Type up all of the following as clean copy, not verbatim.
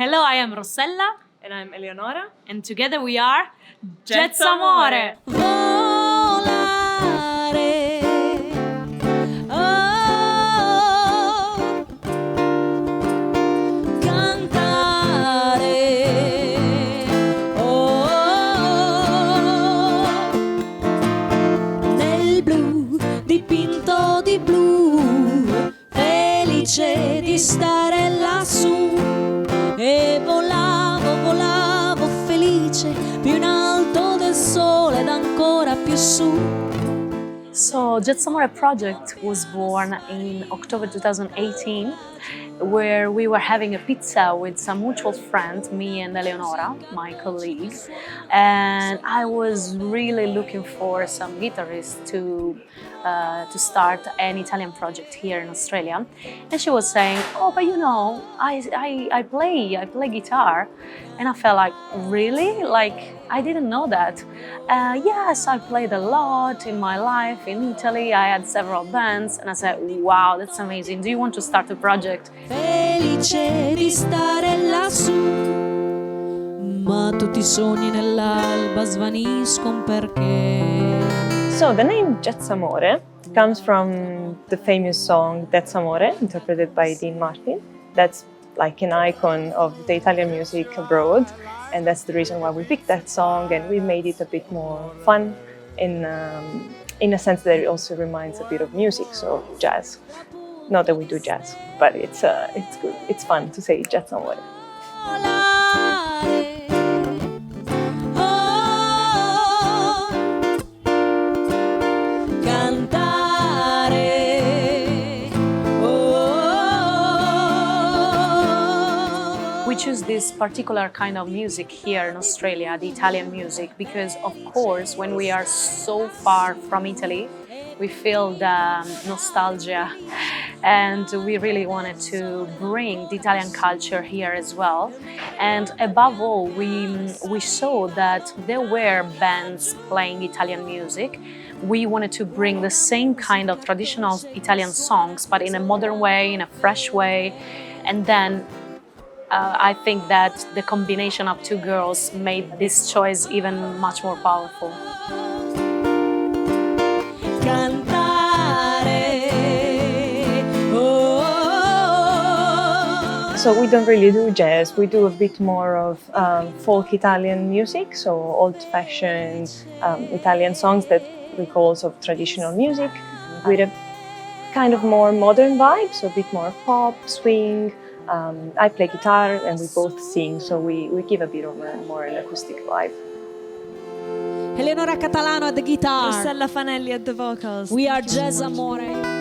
Hello, I am Rossella. And I'm Eleonora. And together we are JAZZ Amore. Volare, oh, cantare, oh, nel blu, dipinto di blu, felice di stare lassù. E volavo felice, più in alto del sole ed ancora più su. So, JAZZ AMORE project was born in October 2018, where we were having a pizza with some mutual friends, me and Eleonora, my colleague, and I was really looking for some guitarists to start an Italian project here in Australia. And she was saying, "Oh, but you know, I play guitar," and I felt like, really? Like, I didn't know that. Yes, I played a lot in my life in Italy. I had several bands, and I said, wow, that's amazing. Do you want to start a project? Felice di stare lassù, ma tutti i sogni nell'alba svaniscono perché. So the name JAZZ Amore comes from the famous song That's Amore, interpreted by Dean Martin. That's like an icon of the Italian music abroad, and that's the reason why we picked that song, and we made it a bit more fun in a sense that it also reminds a bit of music, so jazz. Not that we do jazz, but it's good. It's fun to say JAZZ Amore. We choose this particular kind of music here in Australia, the Italian music, because of course when we are so far from Italy, we feel the nostalgia, and we really wanted to bring the Italian culture here as well. And above all, we saw that there were bands playing Italian music. We wanted to bring the same kind of traditional Italian songs, but in a modern way, in a fresh way. And then I think that the combination of two girls made this choice even much more powerful. So we don't really do jazz, we do a bit more of folk Italian music, so old-fashioned Italian songs that we call sort of traditional music, with a kind of more modern vibe, so a bit more pop, swing. I play guitar and we both sing, so we give a bit of more an acoustic vibe. Eleonora Catalano at the guitar. Rossella Fanelli at the vocals. We are JAZZ Amore.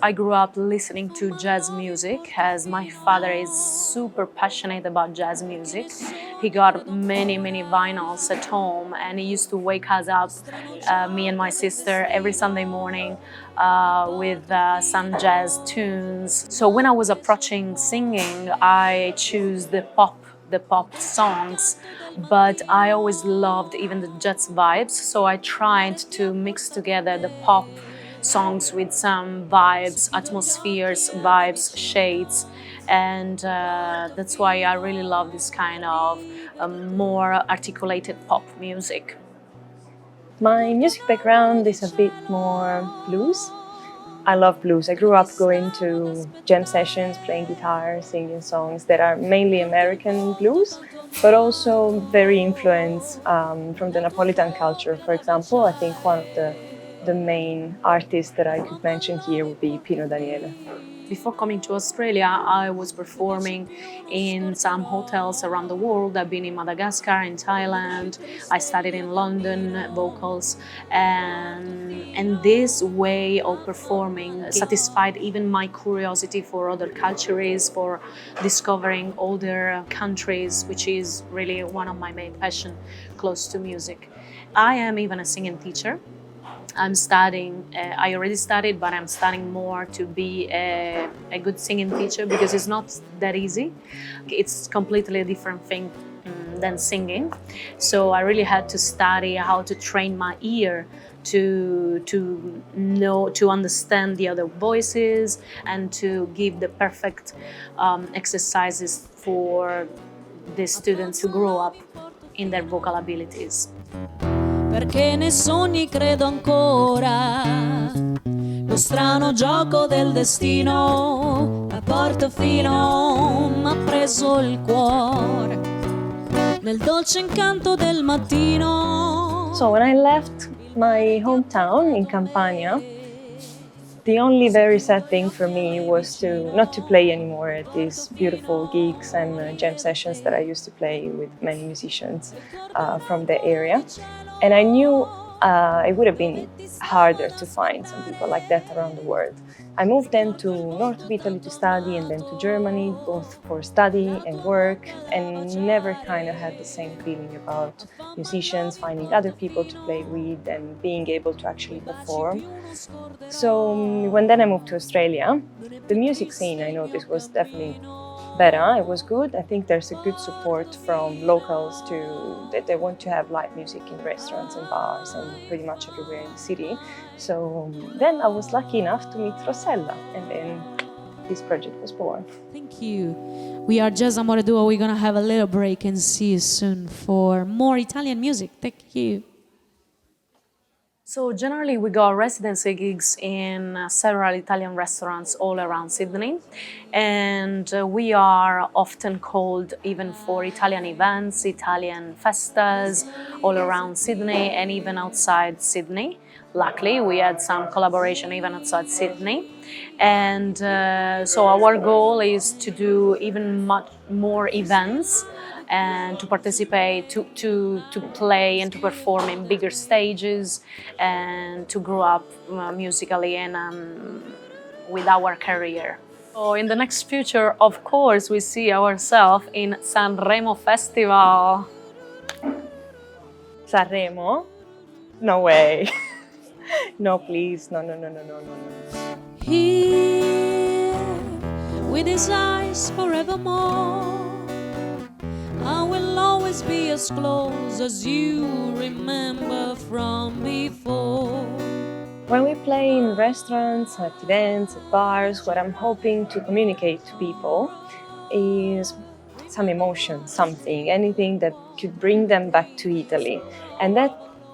I grew up listening to jazz music, as my father is super passionate about jazz music. He got many vinyls at home, and he used to wake us up, me and my sister, every Sunday morning with some jazz tunes. So when I was approaching singing, I chose the pop songs, but I always loved even the jazz vibes, so I tried to mix together the pop songs with some vibes, atmospheres, vibes, shades, and that's why I really love this kind of more articulated pop music. My music background is a bit more blues. I love blues. I grew up going to jam sessions, playing guitar, singing songs that are mainly American blues, but also very influenced from the Napolitan culture. For example, I think one of the main artists that I could mention here would be Pino Daniele. Before coming to Australia, I was performing in some hotels around the world. I've been in Madagascar, in Thailand. I studied in London vocals, and this way of performing satisfied even my curiosity for other cultures, for discovering other countries, which is really one of my main passions close to music. I am even a singing teacher. I'm studying, I already studied, but I'm studying more to be a good singing teacher because it's not that easy. It's completely a different thing than singing. So I really had to study how to train my ear to know, to understand the other voices and to give the perfect exercises for the students to grow up in their vocal abilities. Perché nei sogni credo ancora, lo strano gioco del destino, a Portofino m'ha preso il cuore, nel dolce incanto del mattino. So when I left my hometown in Campania, the only very sad thing for me was not to play anymore at these beautiful gigs and jam sessions that I used to play with many musicians from the area. And I knew it would have been harder to find some people like that around the world. I moved then to north of Italy to study and then to Germany, both for study and work, and never kind of had the same feeling about musicians, finding other people to play with and being able to actually perform. So when then I moved to Australia, the music scene I noticed was definitely better. It was good. I think there's a good support from locals that they want to have live music in restaurants and bars and pretty much everywhere in the city. So then I was lucky enough to meet Rossella, and then this project was born. Thank you. We are Jazz Amore Duo. We're gonna have a little break and see you soon for more Italian music. Thank you. So generally we got residency gigs in several Italian restaurants all around Sydney, and we are often called even for Italian events, Italian festas all around Sydney and even outside Sydney. Luckily, we had some collaboration even outside Sydney, and so our goal is to do even much more events and to participate, to play and to perform in bigger stages and to grow up musically and with our career. So in the next future, of course, we see ourselves in Sanremo Festival. Sanremo? No way. No, please. No, no, no, no, no, no, no. Here, with his eyes forevermore, I will always be as close as you remember from before. When we play in restaurants, at events, at bars, what I'm hoping to communicate to people is some emotion, something, anything that could bring them back to Italy. And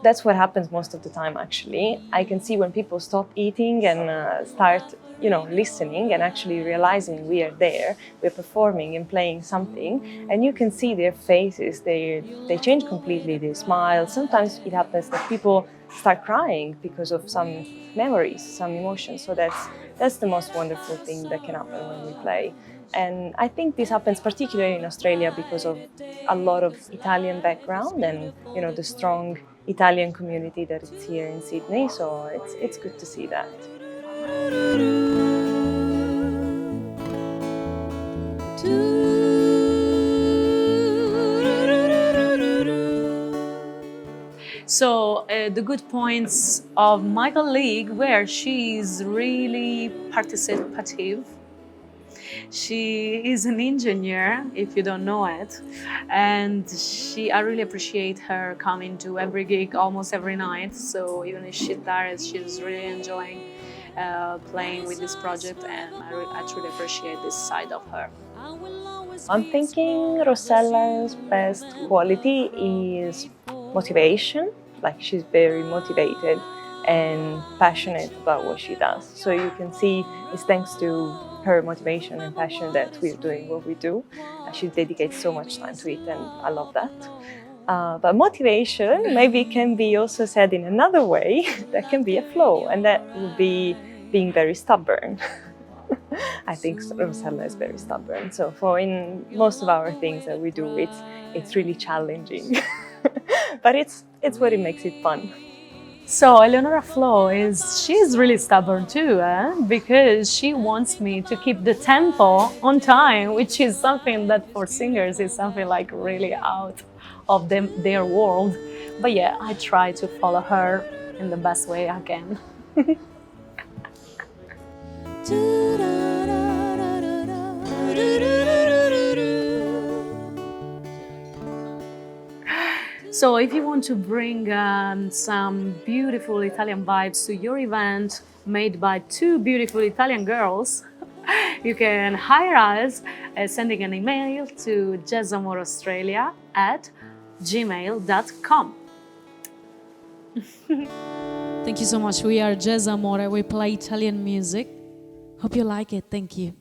that's what happens most of the time, actually. I can see when people stop eating and start, listening and actually realizing we are there, we're performing and playing something, and you can see their faces, they change completely, they smile. Sometimes it happens that people start crying because of some memories, some emotions. So that's the most wonderful thing that can happen when we play. And I think this happens particularly in Australia because of a lot of Italian background and the strong Italian community that is here in Sydney. So it's good to see that. So the good points of my colleague were she's really participative. She is an engineer, if you don't know it, and I really appreciate her coming to every gig almost every night. So even if she's tired, she's really enjoying playing with this project, and I truly appreciate this side of her. I'm thinking Rossella's best quality is motivation. Like, she's very motivated and passionate about what she does. So you can see it's thanks to her motivation and passion that we're doing what we do. She dedicates so much time to it, and I love that. But motivation maybe can be also said in another way. That can be a flaw, and that would be being very stubborn. I think Rossella is very stubborn. So in most of our things that we do, it's really challenging. But it's what it makes it fun. So Eleonora Flo she's really stubborn too, because she wants me to keep the tempo on time, which is something that for singers is something like really out of their world. But yeah, I try to follow her in the best way I can. So if you want to bring some beautiful Italian vibes to your event made by two beautiful Italian girls, you can hire us sending an email to jazzamoreaustralia@gmail.com. Thank you so much. We are Jazz Amore. We play Italian music. Hope you like it. Thank you.